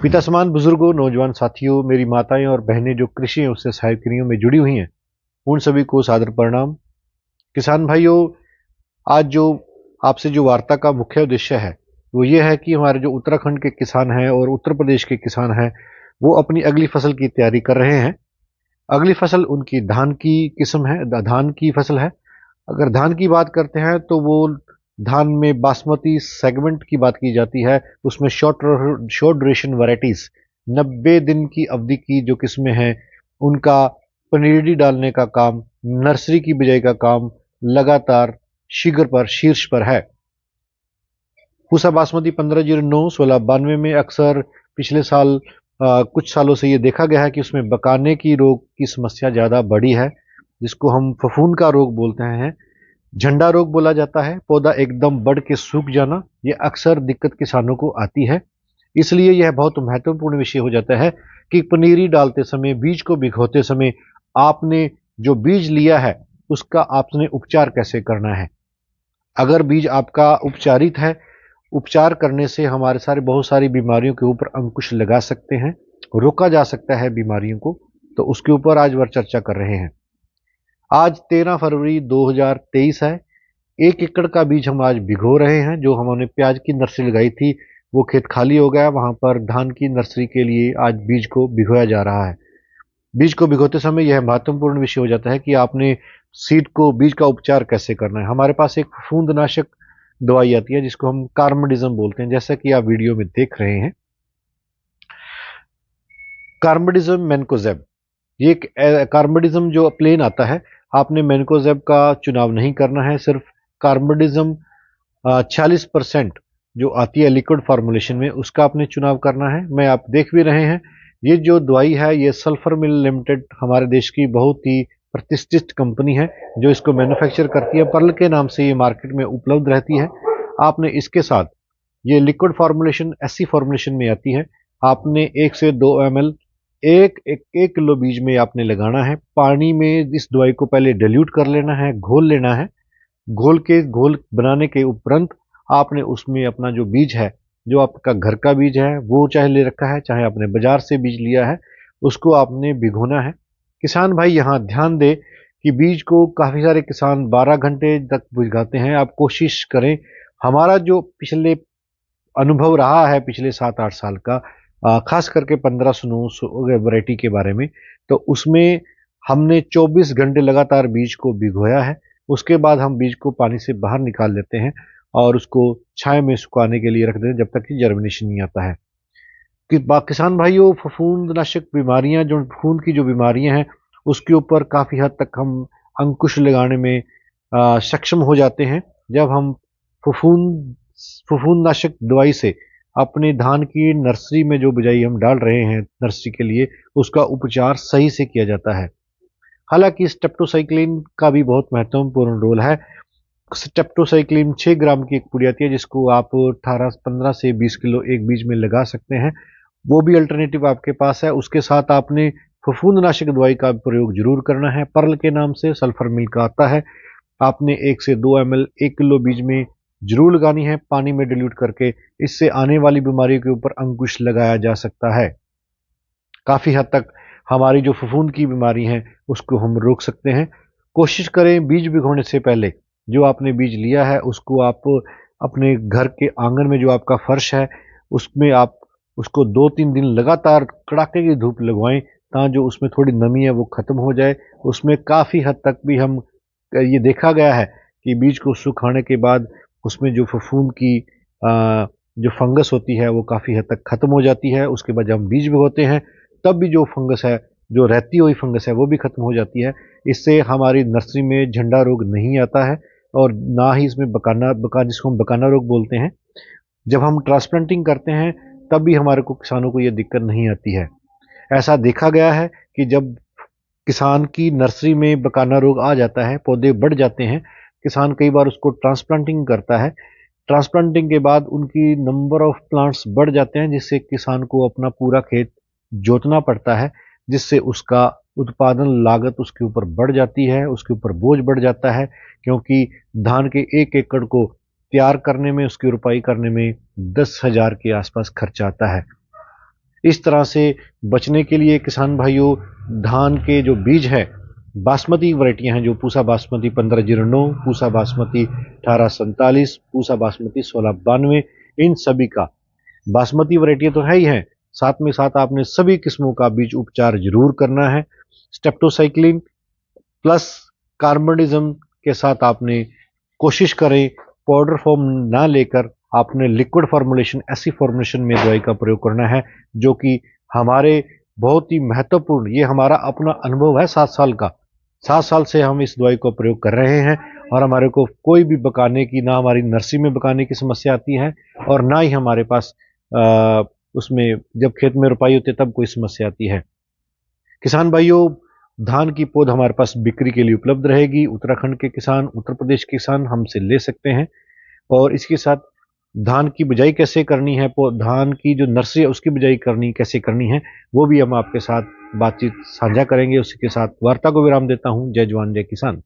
पिता समान बुजुर्गों, नौजवान साथियों, मेरी माताएं और बहनें जो कृषि एवं उससे सहक्रियों में जुड़ी हुई हैं, उन सभी को सादर प्रणाम। किसान भाइयों, आज जो आपसे जो वार्ता का मुख्य उद्देश्य है, वो ये है कि हमारे जो उत्तराखंड के किसान हैं और उत्तर प्रदेश के किसान हैं, वो अपनी अगली फसल की तैयारी कर रहे हैं। अगली फसल उनकी धान की किस्म है, धान की फसल है। अगर धान की बात करते हैं तो वो धान में बासमती सेगमेंट की बात की जाती है। उसमें शॉर्ट ड्यूरेशन वैरायटीज 90 दिन की अवधि की जो किस्में हैं, उनका पनीरी डालने का काम, नर्सरी की बिजाई का काम लगातार शीर्ष पर है। पूसा बासमती 1509 1692 में अक्सर पिछले साल कुछ सालों से ये देखा गया है कि उसमें बकाने की रोग की समस्या ज़्यादा बढ़ी है, जिसको हम फफूंद का रोग बोलते हैं। झंडा रोग बोला जाता है। पौधा एकदम बढ़ के सूख जाना, ये अक्सर दिक्कत किसानों को आती है। इसलिए यह बहुत महत्वपूर्ण विषय हो जाता है कि पनीरी डालते समय, बीज को भिगोते समय आपने जो बीज लिया है उसका आपने उपचार कैसे करना है। अगर बीज आपका उपचारित है, उपचार करने से हमारे सारे बहुत सारी बीमारियों के ऊपर अंकुश लगा सकते हैं, रोका जा सकता है बीमारियों को। तो उसके ऊपर आज वह चर्चा कर रहे हैं। आज 13 फरवरी 2023 है। 1 एकड़ का बीज हम आज भिगो रहे हैं। जो हमने प्याज की नर्सरी लगाई थी, वो खेत खाली हो गया। वहां पर धान की नर्सरी के लिए आज बीज को भिगोया जा रहा है। बीज को भिगोते समय यह महत्वपूर्ण विषय हो जाता है कि आपने सीड को, बीज का उपचार कैसे करना है। हमारे पास एक फफूंदनाशक दवाई आती है जिसको हम कार्बडिज्म बोलते हैं, जैसा कि आप वीडियो में देख रहे हैं। कार्बडिज्म मैनकोजेब, ये कार्बडिज्म जो प्लेन आता है, आपने मैनकोजेब का चुनाव नहीं करना है। सिर्फ कार्बडिज्म 46% जो आती है लिक्विड फॉर्मुलेशन में, उसका आपने चुनाव करना है। मैं आप देख भी रहे हैं, ये जो दवाई है ये सल्फर मिल लिमिटेड हमारे देश की बहुत ही प्रतिष्ठित कंपनी है जो इसको मैन्युफैक्चर करती है। पर्ल के नाम से ये मार्केट में उपलब्ध रहती है। आपने इसके साथ, ये लिक्विड फॉर्मुलेशन ऐसी फॉर्मुलेशन में आती है, आपने 1 से 2 ml एक किलो बीज में आपने लगाना है। पानी में इस दवाई को पहले डिल्यूट कर लेना है, घोल लेना है। घोल बनाने के उपरांत आपने उसमें अपना जो बीज है, जो आपका घर का बीज है, वो चाहे ले रखा है, चाहे आपने बाजार से बीज लिया है, उसको आपने भिगोना है। किसान भाई यहाँ ध्यान दे कि बीज को काफ़ी सारे किसान 12 घंटे तक भिगाते हैं। आप कोशिश करें, हमारा जो पिछले अनुभव रहा है पिछले 7-8 साल का, खास करके 1509 वैरायटी के बारे में, तो उसमें हमने 24 घंटे लगातार बीज को भिगोया है। उसके बाद हम बीज को पानी से बाहर निकाल लेते हैं और उसको छाया में सुखाने के लिए रख देते हैं जब तक कि जर्मिनेशन नहीं आता है। किसान भाइयों, फफूंदनाशक बीमारियां, जो फफूंद की जो बीमारियां हैं, उसके ऊपर काफ़ी हद तक हम अंकुश लगाने में सक्षम हो जाते हैं जब हम फफूंद फफूंदनाशक दवाई से अपने धान की नर्सरी में जो बिजाई हम डाल रहे हैं नर्सरी के लिए, उसका उपचार सही से किया जाता है। हालांकि स्टेप्टोसाइक्लिन का भी बहुत महत्वपूर्ण रोल है। स्टेप्टोसाइक्लिन 6 ग्राम की एक पुड़ी आती है जिसको आप 15 से 20 किलो एक बीज में लगा सकते हैं। वो भी अल्टरनेटिव आपके पास है। उसके साथ आपने फफूंदनाशक दवाई का प्रयोग जरूर करना है। पर्ल के नाम से सल्फर मिल का आता है। आपने 1 से 2 ml 1 किलो बीज में जरूर लगानी है, पानी में डिल्यूट करके। इससे आने वाली बीमारियों के ऊपर अंकुश लगाया जा सकता है। काफ़ी हद तक हमारी जो फफूंद की बीमारी है उसको हम रोक सकते हैं। कोशिश करें बीज भिगोने से पहले जो आपने बीज लिया है उसको आप अपने घर के आंगन में, जो आपका फर्श है, उसमें आप उसको 2-3 दिन लगातार कड़ाके की धूप लगवाएं, ताकि जो उसमें थोड़ी नमी है वो खत्म हो जाए। उसमें काफ़ी हद तक भी हम, ये देखा गया है कि बीज को सुखाने के बाद उसमें जो फफूंद की जो फंगस होती है वो काफ़ी हद तक खत्म हो जाती है। उसके बाद जब हम बीज भिगोते हैं तब भी जो फंगस है, जो रहती हुई फंगस है, वो भी खत्म हो जाती है। इससे हमारी नर्सरी में झंडा रोग नहीं आता है और ना ही इसमें जिसको हम बकाना रोग बोलते हैं। जब हम ट्रांसप्लांटिंग करते हैं तब भी हमारे को, किसानों को, ये दिक्कत नहीं आती है। ऐसा देखा गया है कि जब किसान की नर्सरी में बकाना रोग आ जाता है, पौधे बढ़ जाते हैं, किसान कई बार उसको ट्रांसप्लांटिंग करता है। ट्रांसप्लांटिंग के बाद उनकी नंबर ऑफ प्लांट्स बढ़ जाते हैं, जिससे किसान को अपना पूरा खेत जोतना पड़ता है, जिससे उसका उत्पादन लागत उसके ऊपर बढ़ जाती है, उसके ऊपर बोझ बढ़ जाता है। क्योंकि धान के 1 एकड़ को तैयार करने में, उसकी रुपाई करने में 10,000 के आसपास खर्चा आता है। इस तरह से बचने के लिए किसान भाइयों, धान के जो बीज है, बासमती वैरायटियां हैं जो पूसा बासमती 1509, पूसा बासमती 1847, पूसा बासमती 1692, इन सभी का, बासमती वैरायटियां तो है ही हैं, साथ में साथ आपने सभी किस्मों का बीज उपचार जरूर करना है। स्टेप्टोसाइक्लिन प्लस कार्बनिज्म के साथ आपने कोशिश करें पाउडर फॉर्म ना लेकर आपने लिक्विड फॉर्मुलेशन, ऐसी फॉर्मुलेशन में दवाई का प्रयोग करना है, जो कि हमारे बहुत ही महत्वपूर्ण, ये हमारा अपना अनुभव है 7 साल का, 7 साल से हम इस दवाई का प्रयोग कर रहे हैं और हमारे को कोई भी बकाने की, ना हमारी नर्सरी में बकाने की समस्या आती है और ना ही हमारे पास उसमें जब खेत में रोपाई होती है तब कोई समस्या आती है। किसान भाइयों, धान की पौध हमारे पास बिक्री के लिए उपलब्ध रहेगी। उत्तराखंड के किसान, उत्तर प्रदेश के किसान हमसे ले सकते हैं। और इसके साथ धान की बिजाई कैसे करनी है, धान की जो नर्सरी है उसकी बिजाई करनी कैसे करनी है, वो भी हम आपके साथ बातचीत साझा करेंगे। उसी के साथ वार्ता को विराम देता हूं। जय जवान जय किसान।